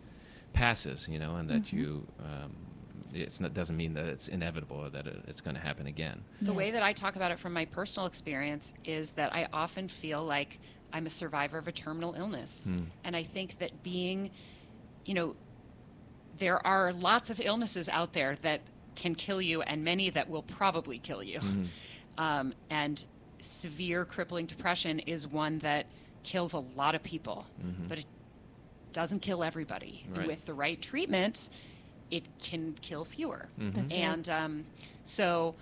passes, and that you... doesn't mean that it's inevitable or that it's going to happen again. The way that I talk about it from my personal experience is that I often feel like I'm a survivor of a terminal illness. And I think that being, there are lots of illnesses out there that can kill you and many that will probably kill you. And severe crippling depression is one that kills a lot of people, but it doesn't kill everybody. Right. With the right treatment, it can kill fewer. That's And so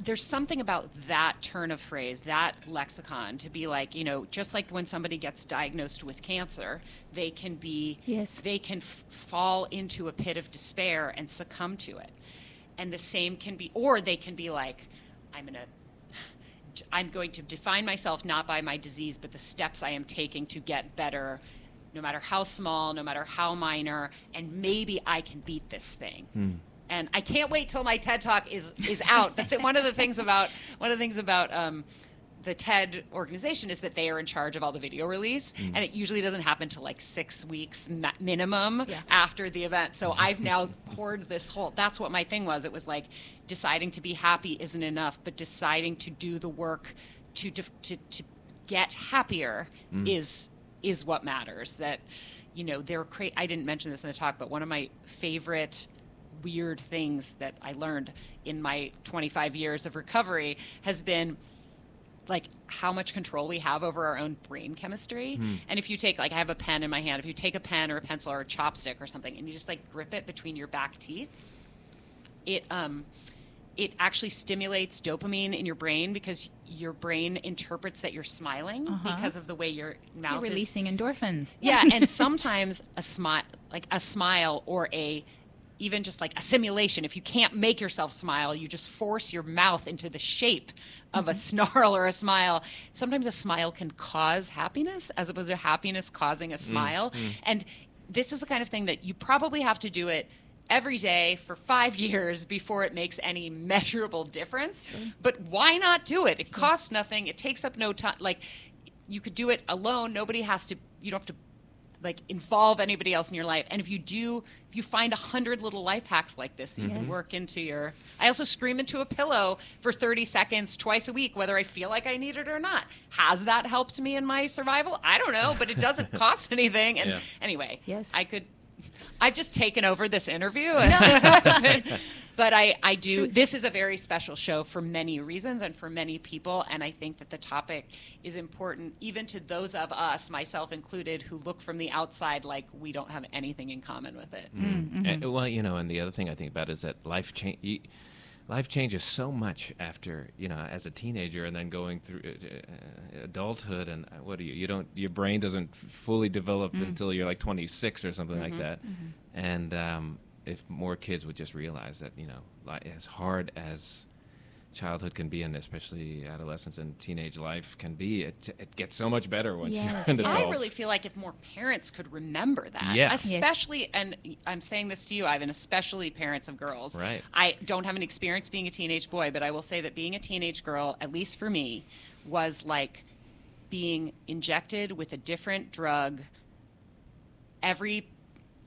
there's something about that turn of phrase, that lexicon, to be like, just like when somebody gets diagnosed with cancer, they can be, they can fall into a pit of despair and succumb to it. And the same can be, or they can be like, I'm going to define myself not by my disease, but the steps I am taking to get better, no matter how small, no matter how minor, and maybe I can beat this thing. And I can't wait till my TED Talk is out. One of the things about the TED organization is that they are in charge of all the video release, and it usually doesn't happen till like 6 weeks minimum after the event. So I've now poured this whole. That's what my thing was. It was like deciding to be happy isn't enough, but deciding to do the work to get happier is what matters. That I didn't mention this in the talk, but one of my favorite weird things that I learned in my 25 years of recovery has been like how much control we have over our own brain chemistry. And if you take, like, I have a pen in my hand, if you take a pen or a pencil or a chopstick or something and you just like grip it between your back teeth, it actually stimulates dopamine in your brain because your brain interprets that you're smiling because of the way your mouth You're releasing endorphins. Yeah, and sometimes a smile or even just like a simulation. If you can't make yourself smile, you just force your mouth into the shape of a snarl or a smile. Sometimes a smile can cause happiness as opposed to happiness causing a smile. And this is the kind of thing that you probably have to do it every day for 5 years before it makes any measurable difference. But why not do it? It costs nothing. It takes up no time. Like, you could do it alone. You don't have to like involve anybody else in your life. And if you find 100 little life hacks like this that you can work into I also scream into a pillow for 30 seconds twice a week, whether I feel like I need it or not. Has that helped me in my survival? I don't know, but it doesn't cost anything. And anyway, I've just taken over this interview. But I do. This is a very special show for many reasons and for many people. And I think that the topic is important, even to those of us, myself included, who look from the outside like we don't have anything in common with it. And, well, and the other thing I think about is that life changes so much after, as a teenager, and then going through adulthood. And your brain doesn't fully develop until you're like 26 or something like that. And if more kids would just realize that, as hard as childhood can be, and especially adolescence and teenage life can be, it gets so much better once you're an adult. I really feel like if more parents could remember that, especially, and I'm saying this to you, Ivan, especially parents of girls. Right. I don't have an experience being a teenage boy, but I will say that being a teenage girl, at least for me, was like being injected with a different drug every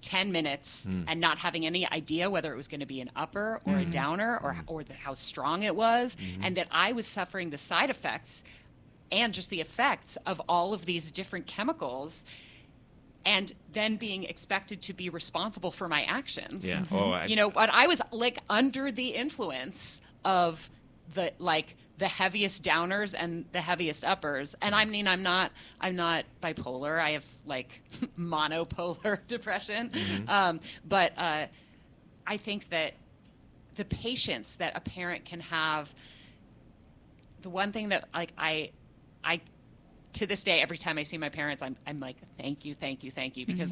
10 minutes and not having any idea whether it was going to be an upper or a downer or how strong it was, and that I was suffering the side effects and just the effects of all of these different chemicals, and then being expected to be responsible for my actions. Yeah. But I was like under the influence of the heaviest downers and the heaviest uppers. And I mean, I'm not bipolar. I have like monopolar depression. But I think that the patience that a parent can have, the one thing that like I to this day, every time I see my parents, I'm like, thank you, because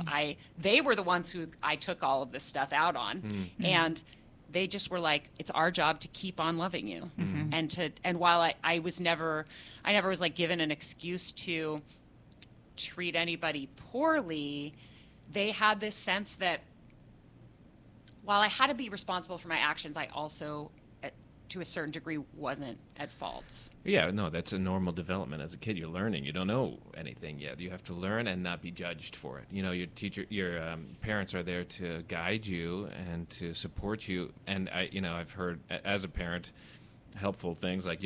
they were the ones who I took all of this stuff out on. And they just were like, it's our job to keep on loving you. And while I never was like given an excuse to treat anybody poorly, they had this sense that while I had to be responsible for my actions, I also, to a certain degree, wasn't at fault. Yeah, no, that's a normal development. As a kid, you're learning. You don't know anything yet. You have to learn and not be judged for it. Your parents are there to guide you and to support you. And I've heard as a parent helpful things like,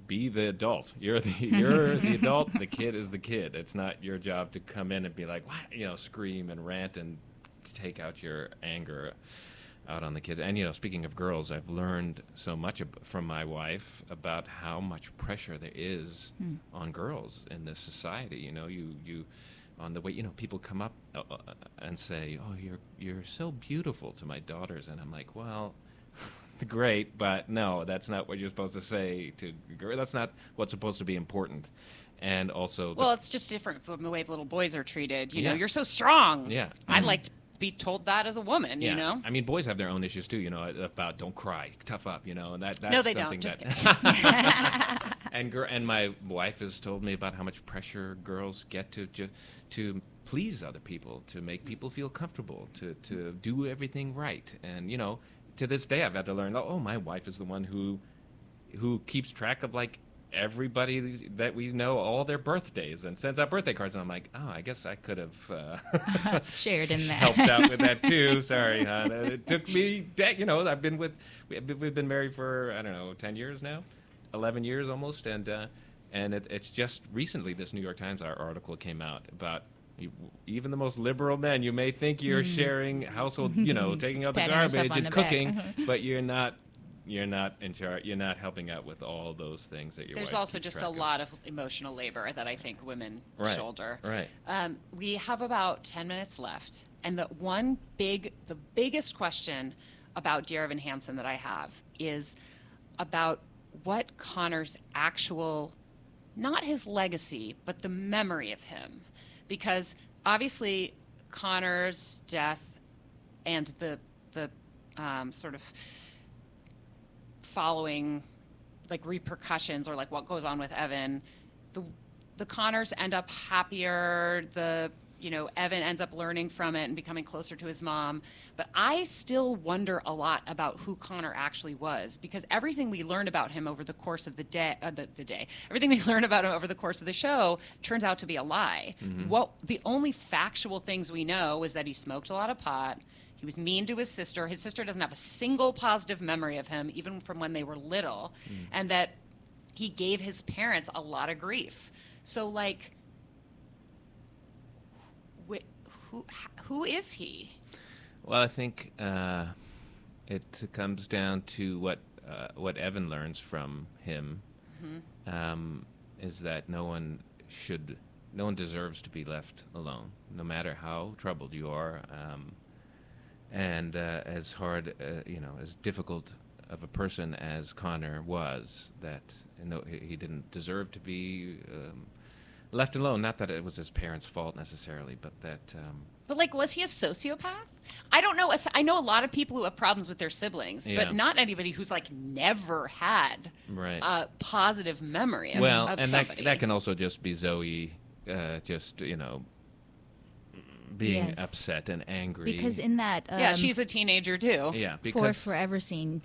be the adult. You're the adult. The kid is the kid. It's not your job to come in and be like, what? Scream and rant and take out your anger out on the kids. And speaking of girls, I've learned so much from my wife about how much pressure there is on girls in this society. You on the way, people come up and say, "Oh, you're so beautiful" to my daughters, and I'm like, well, great, but no, that's not what you're supposed to say to girls. That's not what's supposed to be important. And also, it's just different from the way little boys are treated. You're so strong. Yeah, I'd like to be told that as a woman, I mean, boys have their own issues too, about don't cry, tough up, and that's no, they something don't. Just that and my wife has told me about how much pressure girls get to please other people, to make people feel comfortable, to do everything right. And to this day I've had to learn, my wife is the one who keeps track of like everybody that we know, all their birthdays, and sends out birthday cards. And I'm like, I guess I could have shared in that, helped out with that too. Sorry, hon. It took me, we've been married for 10 years now, 11 years almost, and it's just recently this New York Times article came out about even the most liberal men. You may think you're sharing household, taking out the garbage and cooking, but you're not. You're not in charge. You're not helping out with all those things that your There's wife also keeps just track a lot of emotional labor that I think women shoulder. Right. We have about 10 minutes left, and the biggest question about Dear Evan Hansen that I have is about what Connor's actual, not his legacy, but the memory of him, because obviously Connor's death and the sort of following like repercussions, or like what goes on with Evan, the Connors end up happier, Evan ends up learning from it and becoming closer to his mom. But I still wonder a lot about who Connor actually was, because everything we learned about him over the course of everything we learned about him over the course of the show turns out to be a lie. The only factual things we know is that he smoked a lot of pot. He was mean to his sister. His sister doesn't have a single positive memory of him, even from when they were little, and that he gave his parents a lot of grief. So, like, who is he? Well, I think it comes down to what Evan learns from him, is that no one deserves to be left alone, no matter how troubled you are, and as hard, as difficult of a person as Connor was, that he didn't deserve to be left alone. Not that it was his parents' fault necessarily, but that. But, like, was he a sociopath? I don't know. I know a lot of people who have problems with their siblings, but not anybody who's, like, never had a positive memory of somebody. That can also just be Zoe, being upset and angry. Because in that... she's a teenager, too. Yeah, because... For Forever Scene...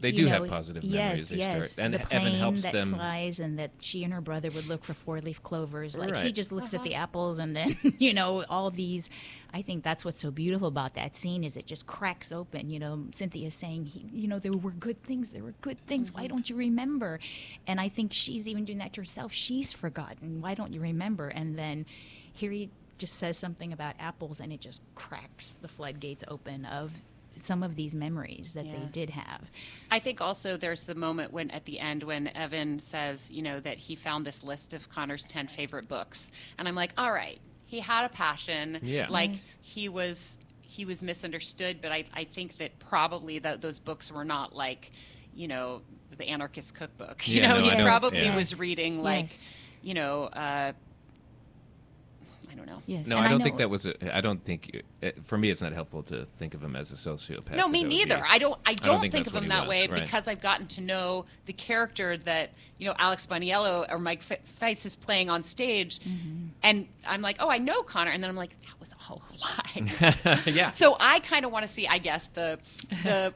They do have positive memories. Yes, and the plane Evan helps that them. flies, and that she and her brother would look for four-leaf clovers. Like he Right. just looks at the apples, and then all these. I think that's what's so beautiful about that scene is it just cracks open. Cynthia's saying, there were good things. There were good things. Why don't you remember? And I think she's even doing that to herself. She's forgotten. Why don't you remember? And then here he just says something about apples, and it just cracks the floodgates open of some of these memories that they did have. I think also there's the moment at the end when Evan says, that he found this list of Connor's 10 favorite books. And I'm like, all right, he had a passion. Yeah. Like Nice. he was misunderstood, but I think that probably those books were not like, the anarchist cookbook. Yeah, no, he I don't- probably yeah. was reading like, Yes. I don't know. Yes. No, And I don't know- think that was. I don't think. For me, it's not helpful to think of him as a sociopath. No, me 'cause that would neither. be- I don't think that's of what him he that was, way right. because I've gotten to know the character that Alex Boniello or Mike Feiss is playing on stage, and I'm like, oh, I know Connor, and then I'm like, that was a whole lie. Yeah. So I kind of want to see, I guess, the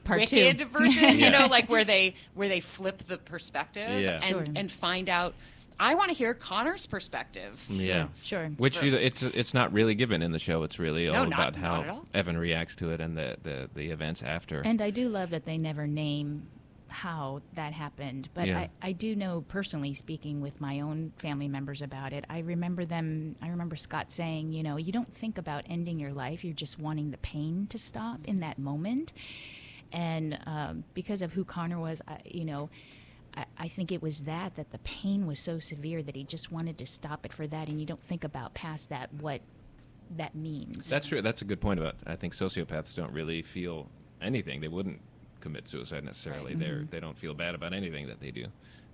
Part Wicked two. version, Yeah. like where they flip the perspective Yeah. Sure. and find out. I want to hear Connor's perspective. Yeah. Sure. Which it's not really given in the show. It's really all not- about not at how all. Evan reacts to it and the events after. And I do love that they never name how that happened. But Yeah. I do know, personally speaking with my own family members about it, I remember Scott saying, you don't think about ending your life. You're just wanting the pain to stop in that moment. And because of who Connor was, I think it was that the pain was so severe that he just wanted to stop it for that. And you don't think about past that, what that means. That's true. That's a good point about. I think sociopaths don't really feel anything. They wouldn't commit suicide necessarily. They don't feel bad about anything that they do.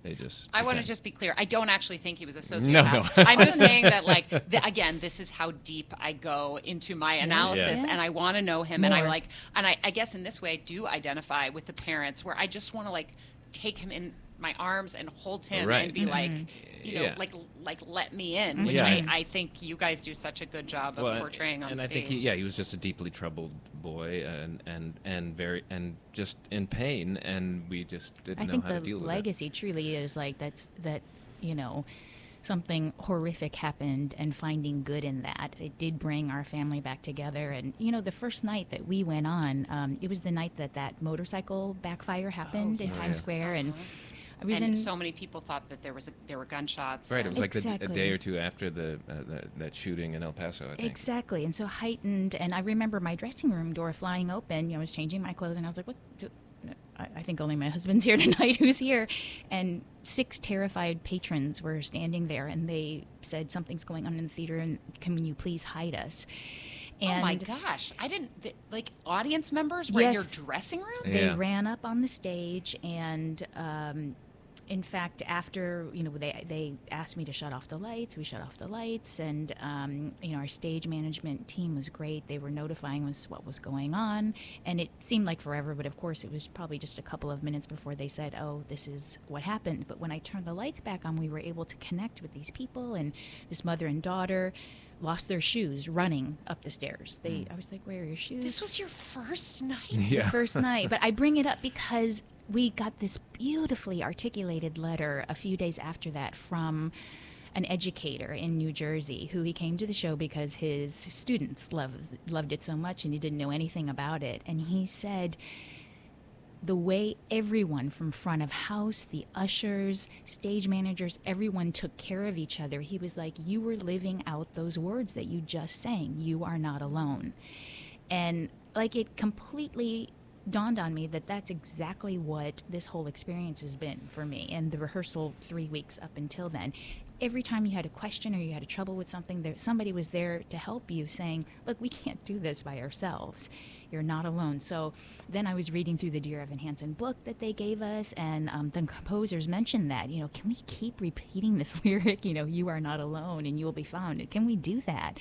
They just. I want to pretend. just be clear. I don't actually think he was a sociopath. No. I'm just saying that, like, again, this is how deep I go into my analysis, Yeah. and I want to know him. And More. I guess in this way, I do identify with the parents, where I just want to like take him in my arms and hold him Right. and be like, Yeah. like let me in, which Yeah. I think you guys do such a good job of portraying on and stage. I think he was just a deeply troubled boy and very just in pain, and we just didn't I know think how to the deal with legacy truly is like something horrific happened and finding good in that. It did bring our family back together. And the first night that we went on, it was the night that motorcycle backfire happened in Times Square, and I was and so many people thought that there were gunshots. it. Right, it and- was like a Exactly. day or two after that shooting in El Paso, I think. Exactly, and so heightened. And I remember my dressing room door flying open. I was changing my clothes, and I was like, "What? I think only my husband's here tonight. Who's here?" And 6 terrified patrons were standing there, and they said, "Something's going on in the theater, and can you please hide us?" And oh my gosh! I didn't like audience members were in your Yes. dressing room. they Yeah. ran up on the stage, and in fact, after they asked me to shut off the lights, we shut off the lights, and our stage management team was great. They were notifying us what was going on, and it seemed like forever, but of course it was probably just a couple of minutes before they said, "Oh, this is what happened." But when I turned the lights back on, we were able to connect with these people, and this mother and daughter lost their shoes running up the stairs. I was like, "Where are your shoes?" This was your first night. The first night. But I bring it up because we got this beautifully articulated letter a few days after that from an educator in New Jersey who he came to the show because his students loved it so much and he didn't know anything about it. And he said, the way everyone from front of house, the ushers, stage managers, everyone took care of each other, he was like, you were living out those words that you just sang. You are not alone. And like it completely dawned on me that that's exactly what this whole experience has been for me, and the rehearsal 3 weeks up until then. Every time you had a question or you had a trouble with something, somebody was there to help you, saying, look, we can't do this by ourselves. You're not alone. So then I was reading through the Dear Evan Hansen book that they gave us, and the composers mentioned that, can we keep repeating this lyric, you are not alone and you will be found? Can we do that?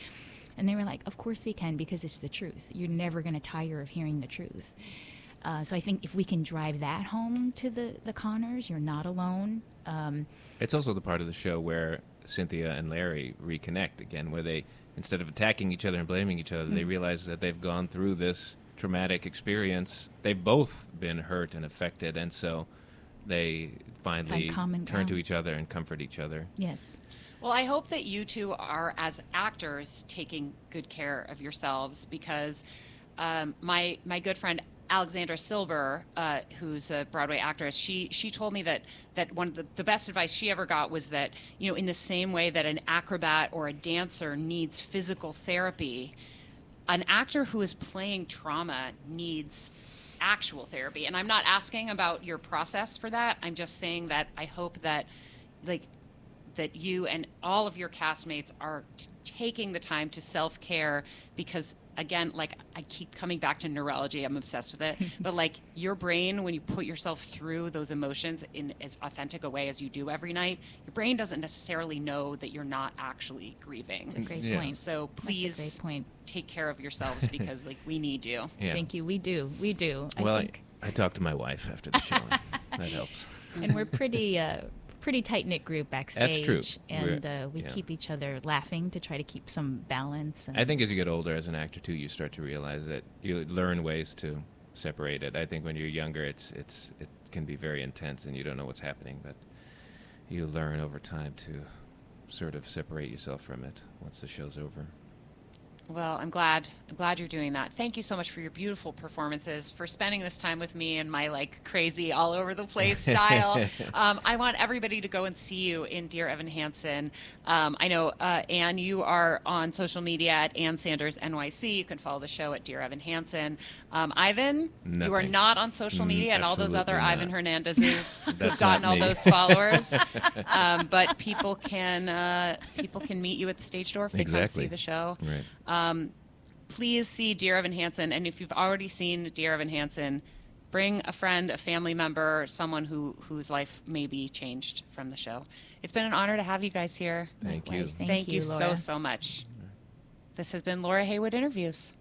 And they were like, of course we can, because it's the truth. You're never going to tire of hearing the truth. So I think if we can drive that home to the Connors, you're not alone. It's also the part of the show where Cynthia and Larry reconnect again, where they, instead of attacking each other and blaming each other, they realize that they've gone through this traumatic experience. They've both been hurt and affected, and so they finally turn to each other and comfort each other. Yes. Well, I hope that you two are, as actors, taking good care of yourselves, because my good friend Alexandra Silber, who's a Broadway actress, she told me that one of the best advice she ever got was that, in the same way that an acrobat or a dancer needs physical therapy, an actor who is playing trauma needs actual therapy. And I'm not asking about your process for that. I'm just saying that I hope that, that you and all of your castmates are taking the time to self-care, because again, I keep coming back to neurology, I'm obsessed with it, but your brain, when you put yourself through those emotions in as authentic a way as you do every night, your brain doesn't necessarily know that you're not actually grieving. That's a great point. So please take care of yourselves, because we need you. Yeah. Thank you. We do. Well, I talked to my wife after the show. That helps. And we're pretty tight-knit group backstage. That's true. And we keep each other laughing to try to keep some balance. And I think as you get older as an actor, too, you start to realize that you learn ways to separate it. I think when you're younger, it can be very intense and you don't know what's happening, but you learn over time to sort of separate yourself from it once the show's over. Well, I'm glad you're doing that. Thank you so much for your beautiful performances, for spending this time with me in my crazy all over the place style. I want everybody to go and see you in Dear Evan Hansen. I know, Anne, you are on social media at Anne Sanders NYC. You can follow the show at Dear Evan Hansen. Ivan, you are not on social media, and all those other not. Ivan Hernandezes who've gotten all those followers. But people can meet you at the stage door if they come see the show. Right. Please see Dear Evan Hansen, and if you've already seen Dear Evan Hansen, bring a friend, a family member, someone whose life may be changed from the show. It's been an honor to have you guys here. Thank you. Thank you, Laura. so much. This has been Laura Heywood Interviews.